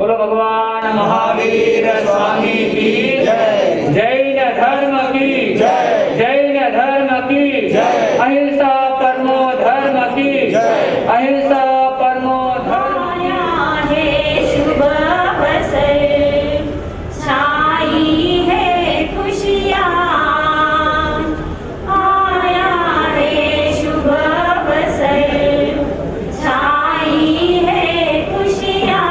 बोलो भगवान महावीर स्वामी की जय। जैन धर्म की जय। जैन धर्म की जय। अहिंसा परमो धर्म की जय। अहिंसा परमो धर्म। आया है शुभ अवसर, छाई है खुशियाँ। आया है शुभ अवसर, छाई है खुशियाँ।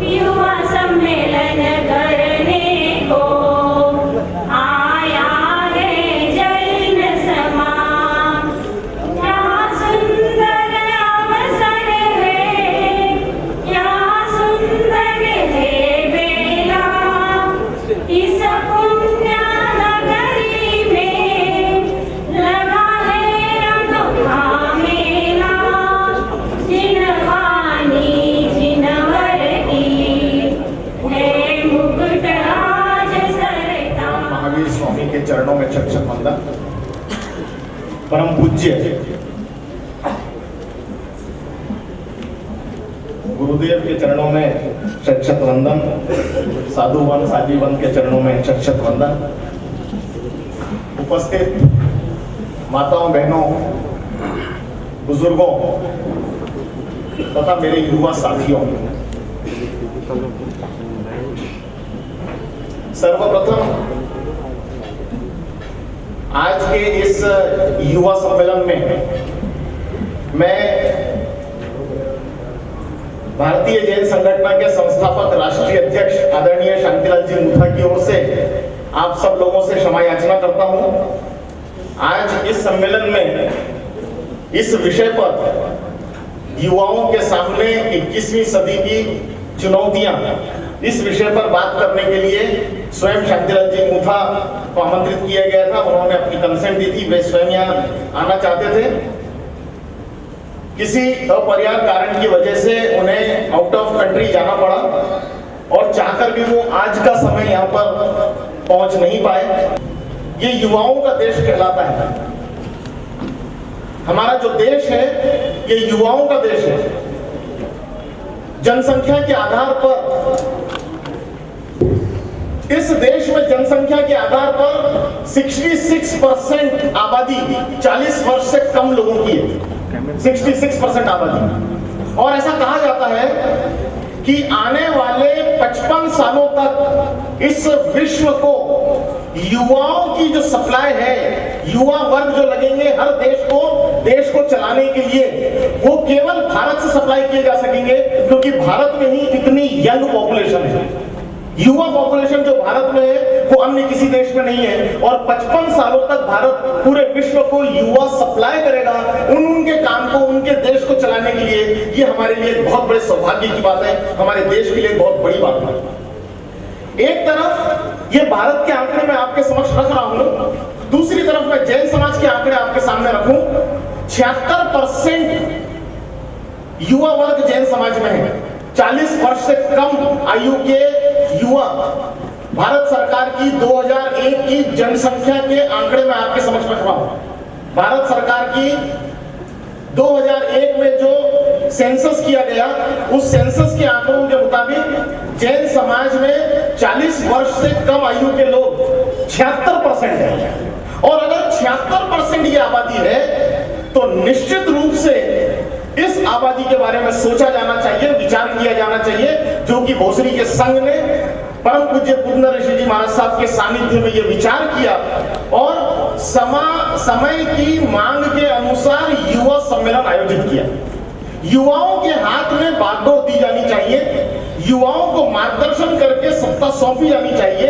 युवा सम्मेलन करने को आया है जैन समाज। क्या सुंदर अवसर है, क्या सुंदर है बेला। इस पुण्य नगरी में लगा है अनोखा मेला। जिनवानी जिनवर की है मुकुट आज सरता। महावीर स्वामी के चरणों में चट चट वंदन। परम पूज्य गुरुदेव के चरणों में चट चट वंदन। साधुवन साजीवन के चरणों में चट चट वंदन। उपस्थित माताओं बहनों बुजुर्गों तथा मेरे युवा साथियों, सर्वप्रथम आज के इस युवा सम्मेलन में मैं भारतीय जैन संगठन के संस्थापक राष्ट्रीय अध्यक्ष आदरणीय शांतिलाल जी मुथा की ओर से आप सब लोगों से क्षमा याचना करता हूं। आज इस सम्मेलन में इस विषय पर युवाओं के सामने 21वीं सदी की चुनौतियां, इस विषय पर बात करने के लिए स्वयं शांतिलाल जी मुथा को आमंत्रित किया गया था। उन्होंने अपनी कंसेंट दी थी, वे स्वयं यहाँ आना चाहते थे। किसी अपरिहार्य कारण की वजह से उन्हें आउट ऑफ कंट्री जाना पड़ा और चाहकर भी वो आज का समय यहाँ पर पहुंच नहीं पाए। ये युवाओं का देश कहलाता है। हमारा जो देश है ये युवाओं का देश है। जनसंख्या के आधार पर इस देश में जनसंख्या के आधार पर 66% आबादी 40 वर्ष से कम लोगों की है। 66% आबादी। और ऐसा कहा जाता है कि आने वाले 55 सालों तक इस विश्व को युवाओं की जो सप्लाई है, युवा वर्ग जो लगेंगे हर देश को चलाने के लिए, वो केवल भारत से सप्लाई किए जा सकेंगे, क्योंकि भारत में ही इतनी यंग पॉपुलेशन है। युवा पॉपुलेशन जो भारत में है वो अन्य किसी देश में नहीं है। और 55 सालों तक भारत पूरे विश्व को युवा सप्लाई करेगा उनके काम को, उनके देश को चलाने के लिए। ये हमारे लिए बहुत बड़े सौभाग्य की बात है, हमारे देश के लिए बहुत बड़ी बात है। एक तरफ ये भारत के आंकड़े मैं आपके समक्ष रख रहा हूं, दूसरी तरफ मैं जैन समाज के आंकड़े आपके सामने रखूं। 76% युवा वर्ग जैन समाज में है। 40 वर्ष से कम आयु के युवा। भारत सरकार की 2001 की जनसंख्या के आंकड़े में आपके समक्ष रख रहा हूं। भारत सरकार की 2001 में जो सेंसस किया गया, उस सेंसस के आंकड़ों के मुताबिक जैन समाज में 40 वर्ष से कम आयु के लोग 76% है। और अगर 76% ये आबादी है तो निश्चित रूप से इस आबादी के बारे में सोचा जाना चाहिए, विचार किया जाना चाहिए, जो कि भोसरी के संघ ने परम पूज्य पूर्ण ऋषि जी महाराज साहब के सानिध्य में यह विचार किया और समय की मांग के अनुसार युवा सम्मेलन आयोजित किया। युवाओं के हाथ में बागडोर दी जानी चाहिए, युवाओं को मार्गदर्शन करके सत्ता सौंपी जानी चाहिए,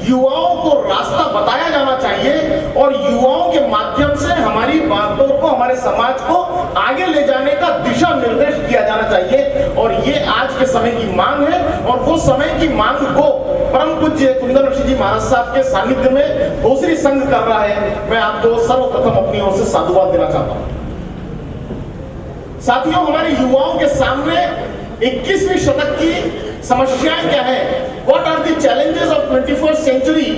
युवाओं को रास्ता बताया जाना चाहिए और युवाओं के माध्यम से हमारी बागडोर को, हमारे समाज को आगे ले जाने का दिशा निर्देश दिया जाना चाहिए। और ये आज के समय की मांग है और वो समय की मांग को परम पूज्य कुंदन ऋषि जी महाराज साहब के सानिध्य में भोसरी संघ कर रहा है। मैं आपको सर्वप्रथम अपनी ओर से साधुवाद देना चाहता हूं। साथियों, हमारे युवाओं के सामने 21वीं शतक की समस्याएं क्या है? What are the challenges of 21st century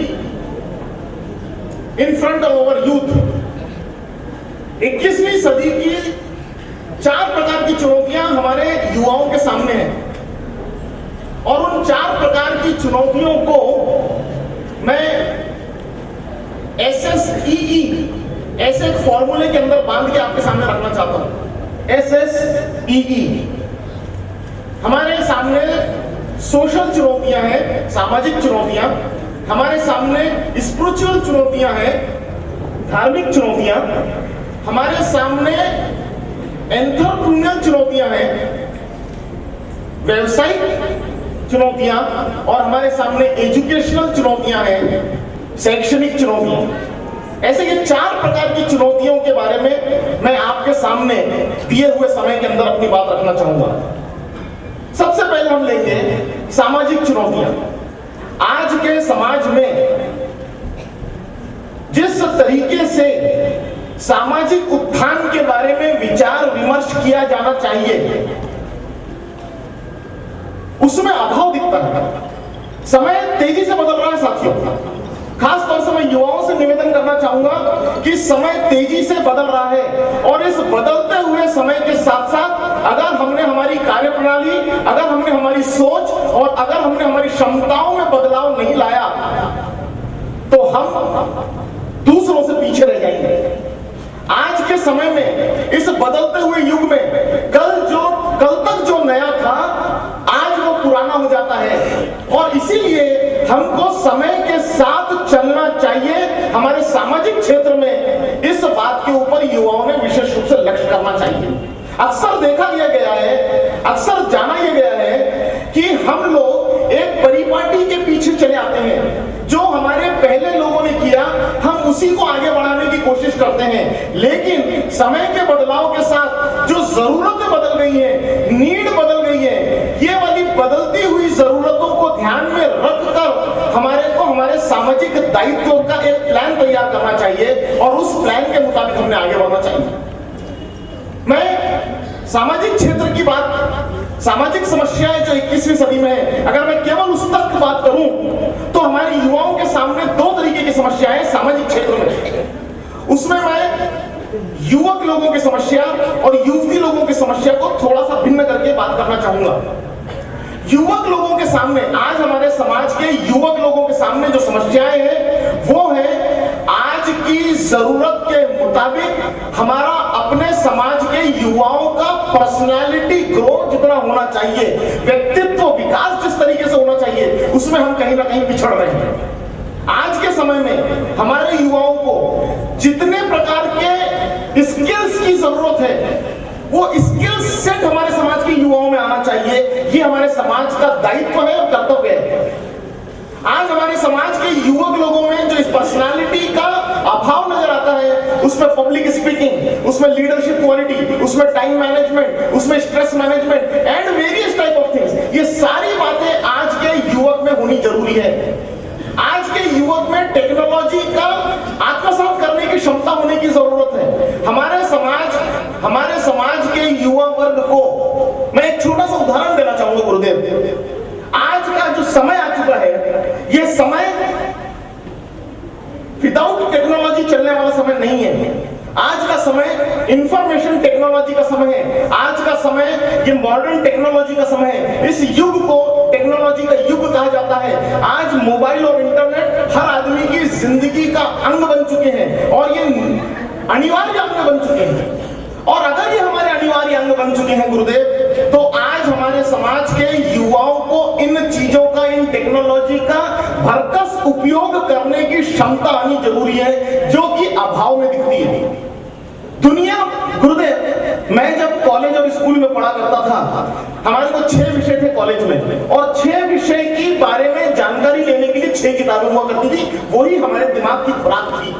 in front of our youth? 21वीं सदी की 4 प्रकार की चुनौतियां हमारे युवाओं के सामने हैं। और उन 4 प्रकार की चुनौतियों को मैं SSEE ऐसे एक फॉर्मूले के अंदर बांध के आपके सामने रखना चाहता हूं। SSEE हमारे सामने सोशल चुनौतियां हैं, सामाजिक चुनौतियां, हमारे सामने स्पिरिचुअल चुनौतियां हैं, धार्मिक चुनौतियां, हमारे सामने एंटरप्रेन्योरियल चुनौतियां हैं, व्यवसायिक चुनौतियां, और हमारे सामने एजुकेशनल चुनौतियां हैं, शैक्षणिक चुनौतियां। ऐसे ये 4 प्रकार की चुनौतियों के बारे में मैं आपके सामने दिए हुए समय के अंदर अपनी बात रखना चाहूंगा। सबसे पहले हम लेंगे सामाजिक चुनौतियां। आज के समाज में जिस तरीके से सामाजिक उत्थान के बारे में विचार विमर्श किया जाना चाहिए, उसमें अभाव दिखता है। समय तेजी से बदल रहा है साथियों। खास तौर से मैं युवाओं से निवेदन करना चाहूंगा कि समय तेजी से बदल रहा है, और इस बदलते हुए समय के साथ साथ अगर हमने हमारी कार्यप्रणाली, अगर हमने हमारी सोच और अगर हमने हमारी क्षमताओं में बदलाव नहीं लाया तो हम दूसरों से पीछे रह जाएंगे। आज के समय में, इस बदलते हुए युग में, कल तक जो नया था आज वो पुराना हो जाता है, और इसीलिए हमको समय के साथ चलना चाहिए। हमारे सामाजिक क्षेत्र में इस बात के ऊपर युवाओं ने विशेष रूप से लक्ष्य करना चाहिए। अक्सर देखा यह गया है, अक्सर जाना यह गया है कि हम लोग एक परिपाटी के पीछे चले आते हैं। जो हमारे पहले लोगों ने किया हम उसी को आगे बढ़ाने की कोशिश करते हैं, लेकिन समय के बदलाव के साथ जो जरूरतें बदल गई हैं, नीड बदल गई है, ये वाली बदलती हुई जरूरतों को ध्यान में रखकर हमारे सामाजिक दायित्वों का एक प्लान तैयार करना चाहिए, और उस प्लान के मुताबिक हमने आगे बढ़ना चाहिए। मैं सामाजिक क्षेत्र की बात, सामाजिक समस्याएं जो 21वीं सदी में है, अगर मैं केवल उस तक बात करूं तो हमारे युवाओं के सामने 2 तरीके की समस्याएं सामाजिक क्षेत्र में। उसमें मैं युवक लोगों की समस्या और युवती लोगों की समस्या को थोड़ा सा भिन्न करके बात करना चाहूंगा। युवक लोगों के सामने, आज हमारे समाज के युवक लोगों के सामने जो समस्याएं हैं वो है, आज की जरूरत के मुताबिक हमारा अपने समाज के युवाओं का पर्सनालिटी ग्रोथ जितना होना चाहिए, व्यक्तित्व विकास जिस तरीके से होना चाहिए, उसमें हम कहीं ना कहीं पिछड़ रहे हैं। आज के समय में हमारे युवाओं को जितने प्रकार के स्किल्स की जरूरत है, वो स्किल सेट हमारे समाज के युवाओं में आना चाहिए। ये हमारे समाज का दायित्व है और कर्तव्य है। आज हमारे समाज के युवक लोगों में जो इस पर्सनालिटी का अभाव नजर आता है, उसमें पब्लिक स्पीकिंग, उसमें लीडरशिप क्वालिटी, उसमें टाइम मैनेजमेंट, उसमें stress management and various type of things, ये सारी बातें आज के युवक में होनी जरूरी है। आज के युवक में टेक्नोलॉजी का आत्मसात करने की क्षमता होने की जरूरत है। हमारे समाज के युवा वर्ग को मैं एक छोटा सा उदाहरण देना चाहूंगा गुरुदेव। आज का जो समय आ चुका है, ये समय विदाउट टेक्नोलॉजी चलने वाला समय नहीं है। आज का समय इंफॉर्मेशन टेक्नोलॉजी का समय है। आज का समय ये मॉडर्न टेक्नोलॉजी का समय है। इस युग को टेक्नोलॉजी का युग कहा जाता है। आज मोबाइल और इंटरनेट हर आदमी की जिंदगी का अंग बन चुके हैं, और ये अनिवार्य अंग बन चुके हैं। और अगर ये हमारे अनिवार्य अंग बन चुके हैं गुरुदेव, तो आज हमारे समाज के युवाओं को इन चीजों का, इन टेक्नोलॉजी का भरकस उपयोग करने की क्षमता आनी जरूरी है, जो कि अभाव में दिखती है। दुनिया गुरुदेव, मैं जब कॉलेज और स्कूल में पढ़ा करता था, हमारे को 6 विषय थे कॉलेज में, और 6 विषय के बारे में जानकारी लेने के लिए 6 किताबें हुआ करती थी। वही हमारे दिमाग की खुराक थी।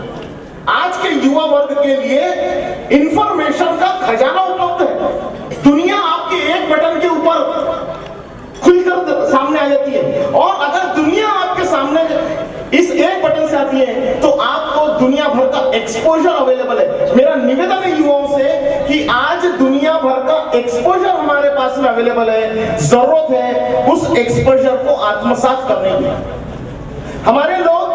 आज के युवा वर्ग के लिए इंफॉर्मेशन का खजाना उपलब्ध है। दुनिया आपके एक बटन के ऊपर खुलकर सामने आ जाती है, और अगर दुनिया आपके सामने इस एक बटन से आती है तो आपको दुनिया भर का एक्सपोजर अवेलेबल है। मेरा निवेदन है युवाओं से कि आज दुनिया भर का एक्सपोजर हमारे पास में अवेलेबल है। जरूरत है उस एक्सपोजर को आत्मसात करने की। हमारे लोग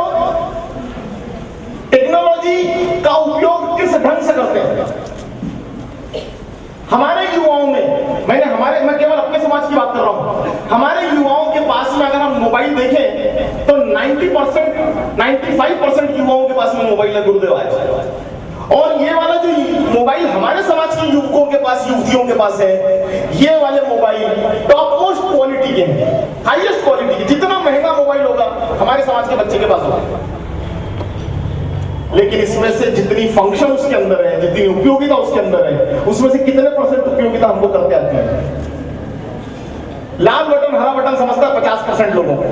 टेक्नोलॉजी का उपयोग किस ढंग से करते हैं? हमारे युवाओं में, मैं केवल अपने समाज की बात कर रहा हूं, हमारे युवाओं के पास में अगर हम मोबाइल देखें तो 90%, 95% युवाओं के पास में मोबाइल है गुरुदेव आज। और ये वाला जो मोबाइल हमारे समाज के युवकों के पास, युवतियों के पास है, ये वाले मोबाइल टॉप मोस्ट क्वालिटी के हैं, हाईएस्ट क्वालिटी के। जितना महंगा मोबाइल होगा हमारे समाज के बच्चे के पास होगा, लेकिन इसमें से जितनी फंक्शन उसके अंदर है, जितनी उपयोगिता उसके अंदर है, उसमें से कितने % उपयोगिता हमको करते आती है? लाल बटन हरा बटन समझता है 50% लोगों को।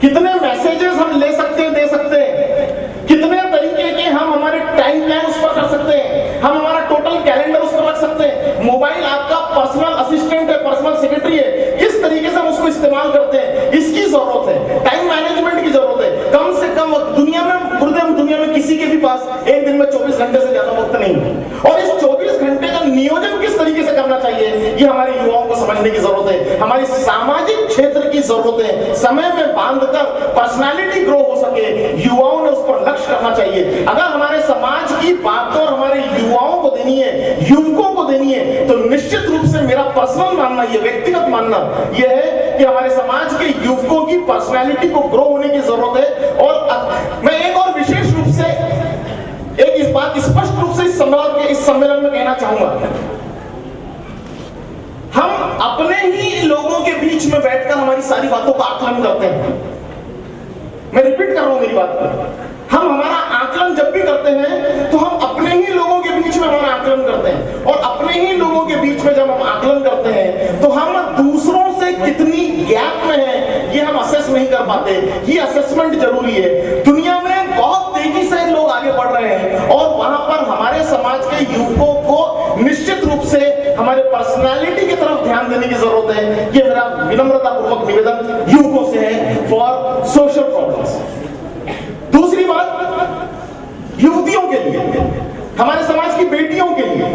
कितने मैसेजेस हम ले सकते हैं, दे सकते हैं, कितने तरीके के हम हमारे टाइम प्लान उस पर कर सकते हैं, हम हमारा टोटल कैलेंडर उस पर रख सकते हैं। मोबाइल आपका पर्सनल असिस्टेंट है, पर्सनल सेक्रेटरी है, किस तरीके से हम उसको इस्तेमाल करते हैं इसकी जरूरत है, टाइम मैनेजमेंट की जरूरत है। कम से कम दुनिया में, गुरुदेव दुनिया में किसी के भी पास एक दिन में 24 घंटे से ज्यादा वक्त नहीं है, और इस 24 घंटे का नियोजन किस तरीके से करना चाहिए ये हमारे युवाओं को समझने की जरूरत है। हमारी सामाजिक क्षेत्र की जरूरत है, समय में बांधकर पर्सनालिटी ग्रो हो सके, युवाओं ने उस पर लक्ष्य करना चाहिए। अगर हमारे समाज की बात तो हमारे युवाओं को देनी है, युवकों को देनी है, तो निश्चित रूप से मेरा पर्सनल मानना, ये व्यक्तिगत मानना यह है कि हमारे समाज के युवकों की पर्सनालिटी को ग्रो होने की जरूरत है। और मैं एक और विशेष रूप से एक इस बात स्पष्ट रूप से इस सम्मेलन में कहना चाहूंगा, हम अपने ही लोगों के बीच में बैठकर हमारी सारी बातों का आकलन करते हैं। मैं रिपीट कर रहा हूं मेरी बात को, हम हमारा आकलन जब भी करते हैं तो हम अपने ही लोगों के बीच में हमारा आकलन करते हैं, और अपने ही लोगों के बीच में जब हम आकलन करते हैं तो हम दूसरों से कितनी गैप में है ये हम असेस नहीं कर पाते। ये असेसमेंट जरूरी है। दुनिया में बहुत तेजी से लोग आगे बढ़ रहे हैं, और वहां पर हमारे समाज के युवकों को निश्चित रूप से हमारे पर्सनालिटी की तरफ ध्यान देने की जरूरत है। ये मेरा विनम्रतापूर्वक निवेदन युवकों से है फॉर सोशल प्रॉब्लम्स। दूसरी बात, युवतियों के लिए, हमारे समाज की बेटियों के लिए,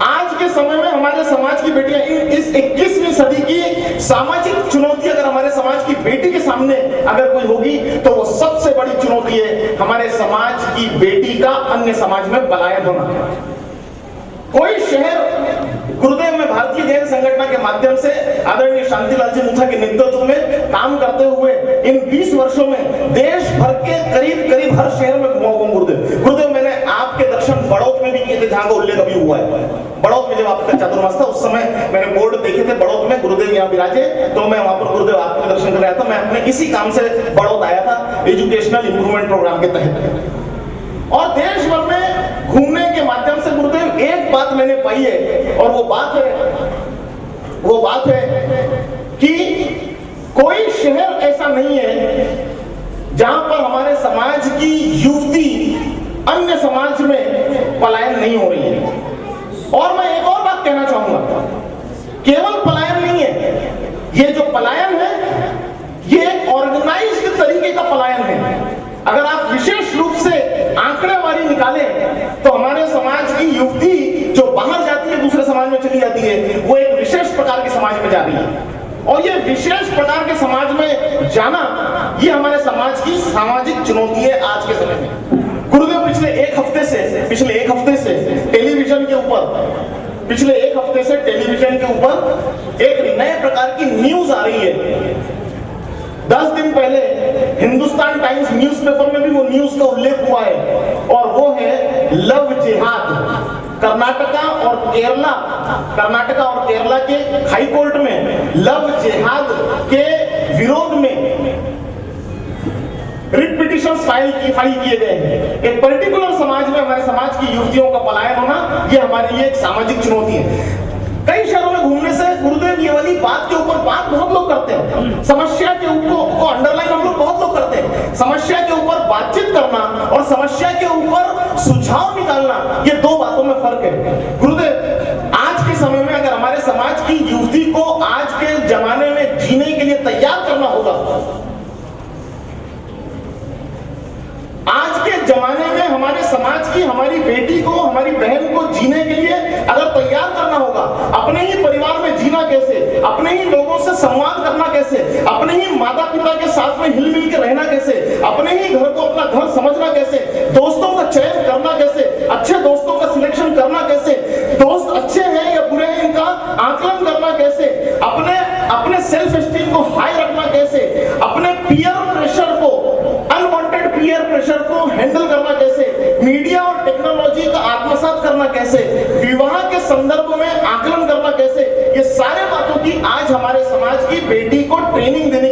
आज के समय में हमारे समाज की बेटियां, इस 21वीं सदी की सामाजिक चुनौती अगर हमारे समाज की बेटी के सामने अगर कोई होगी तो वो सबसे बड़ी चुनौती है हमारे समाज की बेटी का अन्य समाज में पलायन होना। कोई शहर, गुरुदेव में भारतीय जैन संगठन के माध्यम से आदरणीय शांतिलाल जी मुथा के नेतृत्व में काम करते हुए इन 20 वर्षों में देश भर के करीब हर शहर में घुमा हूं गुरुदेव मैंने आपके दर्शन बड़ौत में भी किए थे, जहां का उल्लेख अभी हुआ है। बड़ौत में जब आपका चातुर्मास था उस समय मैंने बोर्ड देखे थे, बड़ौत में गुरुदेव यहाँ विराजे, तो मैं वहां पर गुरुदेव आपके दर्शन कर रहा था। मैं अपने इसी काम से बड़ौत आया था, एजुकेशनल इंप्रूवमेंट प्रोग्राम के तहत। और देश भर में घूमने के माध्यम से गुरुदेव एक बात मैंने पाई है, और वो बात है कि कोई शहर ऐसा नहीं है जहां पर हमारे समाज की युवती अन्य समाज में पलायन नहीं हो रही है। और मैं एक और बात कहना चाहूंगा, केवल पलायन नहीं है, ये जो पलायन है ये एक ऑर्गेनाइज्ड तरीके का पलायन है। अगर आप विशेष रूप से आंकड़ेवारी निकालें तो हमारे समाज की युवती जो बाहर जाती है, दूसरे समाज में चली जाती है, वो एक विशेष प्रकार के समाज में जा रही है। और ये विशेष प्रकार के समाज में जाना ये हमारे समाज की सामाजिक चुनौती है आज के समय में। गुरुदेव पिछले एक हफ्ते से टेलीविजन के ऊपर एक नए प्रकार की न्यूज आ रही है। 10 दिन पहले हिंदुस्तान टाइम्स न्यूज़पेपर में भी वो न्यूज का उल्लेख हुआ है, और वो है लव जिहाद। कर्नाटका और केरला के हाई कोर्ट में लव जिहाद के विरोध में रिट पिटीशंस फाइल किए गए हैं। एक पर्टिकुलर समाज में हमारे समाज की युवतियों का पलायन होना ये हमारे लिए एक सामाजिक चुनौती है। कई शहरों में घूमने से गुरुदेव ये वाली बात के ऊपर बात बहुत लोग करते हैं, समस्या के ऊपर को अंडरलाइन हम लोग बहुत लोग करते हैं। समस्या के ऊपर बातचीत करना और समस्या के ऊपर सुझाव निकालना, ये दो बातों में फर्क है। गुरुदेव आज के समय में अगर हमारे समाज की युवती को आज के जमाने में जीने के लिए तैयार करना होगा, आज के जमाने में हमारे समाज की, हमारी बेटी को, हमारी बहन को जीने के लिए अगर तैयार करना होगा, अपने ही परिवार में जीना कैसे, अपने ही लोगों से संवाद करना कैसे, अपने ही माता पिता के साथ में हिल मिल के रहना कैसे, अपने ही घर को अपना घर समझना कैसे, दोस्तों का चयन करना कैसे, अच्छे दोस्तों का सिलेक्शन करना कैसे, सेल्फ एस्टीम को हाई रखना कैसे, अपने पीयर प्रेशर को, अनवांटेड पीयर प्रेशर को हैंडल करना कैसे, मीडिया और टेक्नोलॉजी का आत्मसात करना कैसे, विवाह के संदर्भ में आकलन करना कैसे, ये सारे बातों की आज हमारे समाज की बेटी को ट्रेनिंग देने